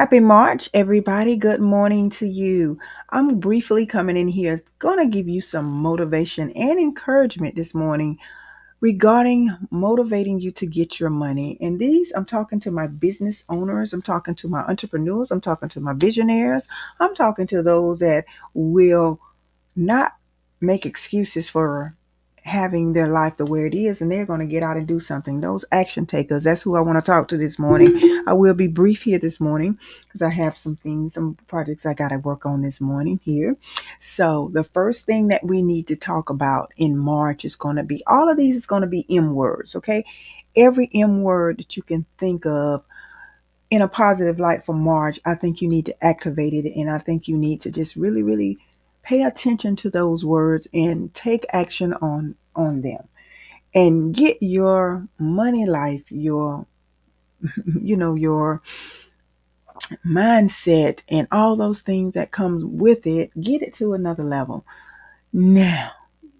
Happy March, everybody. Good morning to you. I'm briefly coming in here, going to give you some motivation and encouragement this morning regarding motivating you to get your money. And I'm talking to my business owners, I'm talking to my entrepreneurs, I'm talking to my visionaries, I'm talking to those that will not make excuses for having their life the way it is, and they're going to get out and do something. Those action takers, that's who I want to talk to this morning. I will be brief here this morning because I have some projects I got to work on this morning here. So the first thing that we need to talk about in March is going to be, all of these is going to be M words, okay? Every M word that you can think of in a positive light for March, I think you need to activate it. And I think you need to just really, really pay attention to those words and take action on them and get your money life, your mindset and all those things that comes with it, get it to another level. Now,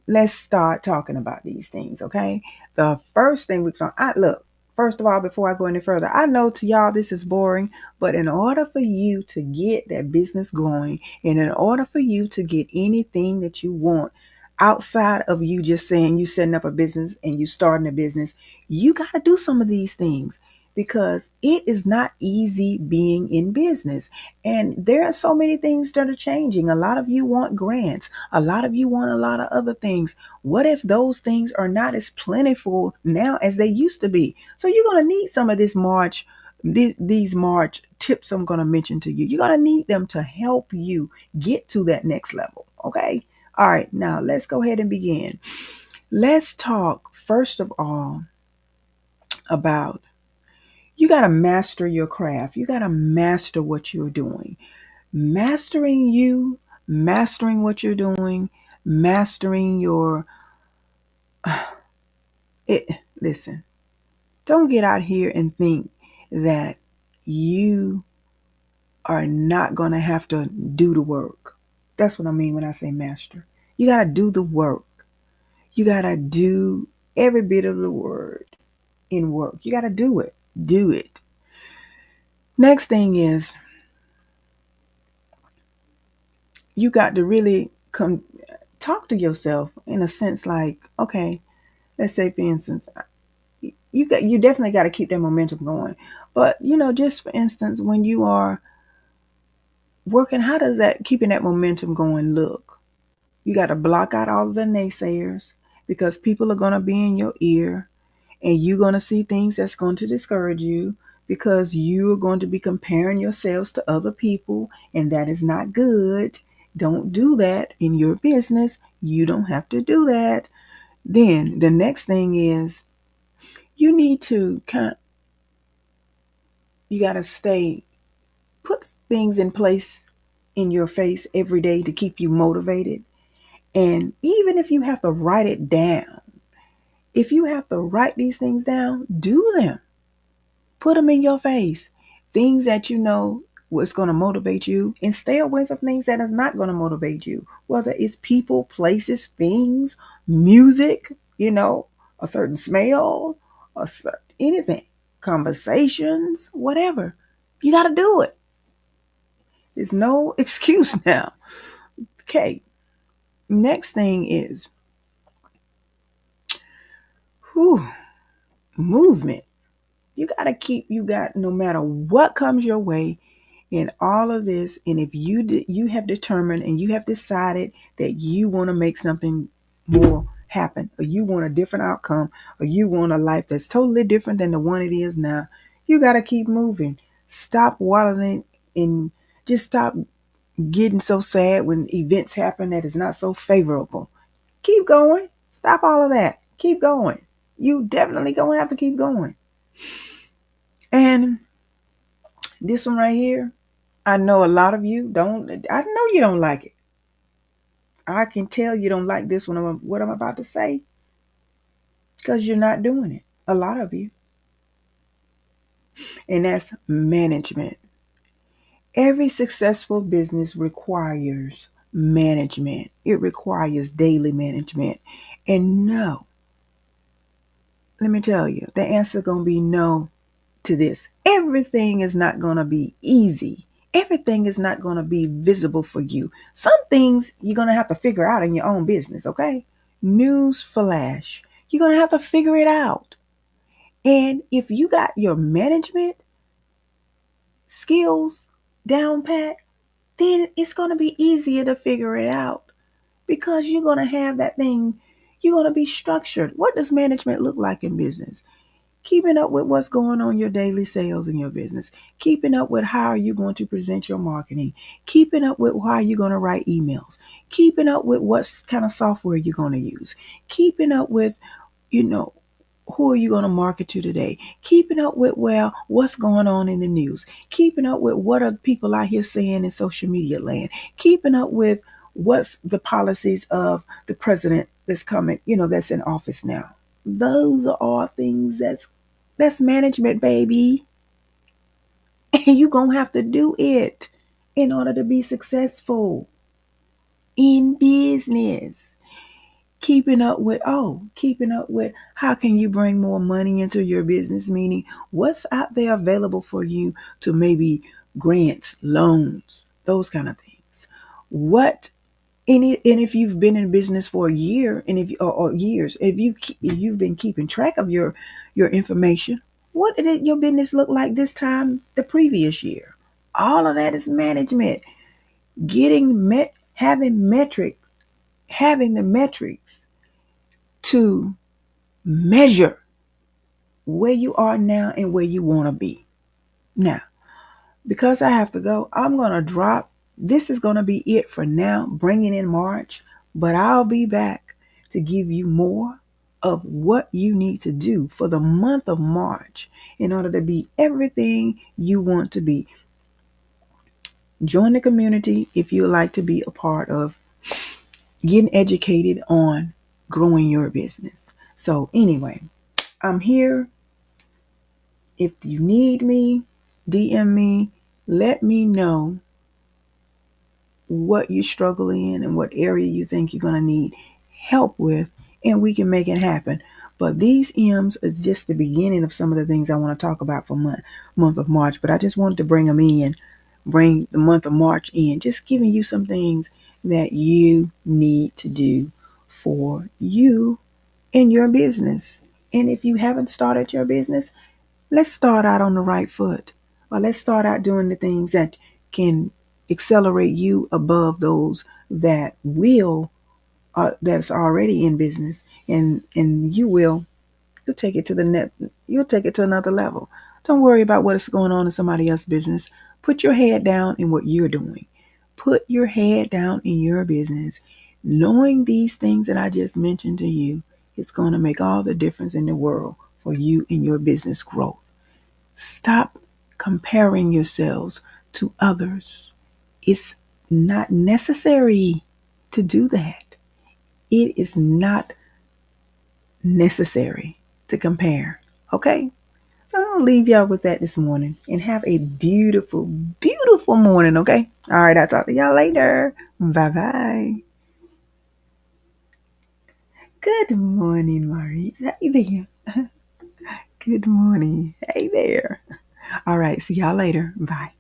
let's start talking about these things, okay? The first thing look, first of all, before I go any further, I know to y'all this is boring, but in order for you to get that business going and in order for you to get anything that you want outside of you just saying you setting up a business and you starting a business, you got to do some of these things because it is not easy being in business. And there are so many things that are changing. A lot of you want grants. A lot of you want a lot of other things. What if those things are not as plentiful now as they used to be? So you're going to need some of these March tips I'm going to mention to you. You're going to need them to help you get to that next level. Okay. All right. Now let's go ahead and begin. Let's talk first of all about, you got to master your craft. You got to master what you're doing. Mastering you, mastering what you're doing, mastering your it. Listen, don't get out here and think that you are not going to have to do the work. That's what I mean when I say master. You got to do the work. You got to do every bit of the word in work. You got to do it. Do it. Next thing is, you got to really come talk to yourself in a sense like, okay, let's say for instance, you definitely got to keep that momentum going. But just for instance, when you are working, how does that keeping that momentum going look? You got to block out all of the naysayers because people are going to be in your ear and you're going to see things that's going to discourage you because you are going to be comparing yourselves to other people, and that is not good. Don't do that in your business. You don't have to do that. Then the next thing is, you need to you got to put things in place in your face every day to keep you motivated. And even if you have to write it down, if you have to write these things down, do them. Put them in your face. Things that you know what's going to motivate you, and stay away from things that is not going to motivate you. Whether it's people, places, things, music, a certain smell, anything, conversations, whatever. You got to do it. There's no excuse now. Okay. Next thing is, movement. You got, no matter what comes your way in all of this, and if you have determined and you have decided that you want to make something more happen, or you want a different outcome, or you want a life that's totally different than the one it is now, you got to keep moving. Stop wallowing in, just stop getting so sad when events happen that is not so favorable. Keep going. Stop all of that. Keep going. You definitely gonna have to keep going. And this one right here, I know a lot of you don't. I know you don't like it. I can tell you don't like this one, what I'm about to say, because you're not doing it. A lot of you. And that's management. Every successful business requires management. It requires daily management. And no, let me tell you, the answer is going to be no to this. Everything is not going to be easy. Everything is not going to be visible for you. Some things you're going to have to figure out in your own business, okay? News flash. You're going to have to figure it out. And if you got your management skills down pat, then it's going to be easier to figure it out because you're going to have that thing. You're going to be structured. What does management look like in business? Keeping up with what's going on your daily sales in your business, keeping up with how are you going to present your marketing, keeping up with how you're going to write emails, keeping up with what kind of software you're going to use, keeping up with, you know, who are you going to market to today, keeping up with, well, what's going on in the news, keeping up with what are people out here saying in social media land, keeping up with what's the policies of the president that's coming, that's in office now. Those are all things that's management, baby. And you're going to have to do it in order to be successful in business. Keeping up with how can you bring more money into your business, meaning what's out there available for you to maybe grants, loans, those kind of things. And if you've been in business for a year, and or years, if you've been keeping track of your information, what did your business look like this time the previous year? All of that is management. Having the metrics to measure where you are now and where you want to be. Now, because I have to go, I'm going to drop. This is going to be it for now, bringing in March, but I'll be back to give you more of what you need to do for the month of March in order to be everything you want to be. Join the community if you like to be a part of getting educated on growing your business. So anyway, I'm here. If you need me, DM me, let me know what you struggle in and what area you think you're going to need help with, and we can make it happen. But these M's is just the beginning of some of the things I want to talk about for month of March. But I just wanted to bring the month of March in, just giving you some things that you need to do for you in your business. And if you haven't started your business, let's start out on the right foot. Or let's start out doing the things that can accelerate you above those that's already in business, and you'll take it to you'll take it to another level. Don't worry about what's going on in somebody else's business. Put your head down in what you're doing. Put your head down in your business. Knowing these things that I just mentioned to you, it's going to make all the difference in the world for you and your business growth. Stop comparing yourselves to others. It's not necessary to do that. It is not necessary to compare. Okay? So I'm going to leave y'all with that this morning and have a beautiful, beautiful morning. Okay? All right. I'll talk to y'all later. Bye-bye. Good morning, Maurice. Hey there. Good morning. Hey there. All right. See y'all later. Bye.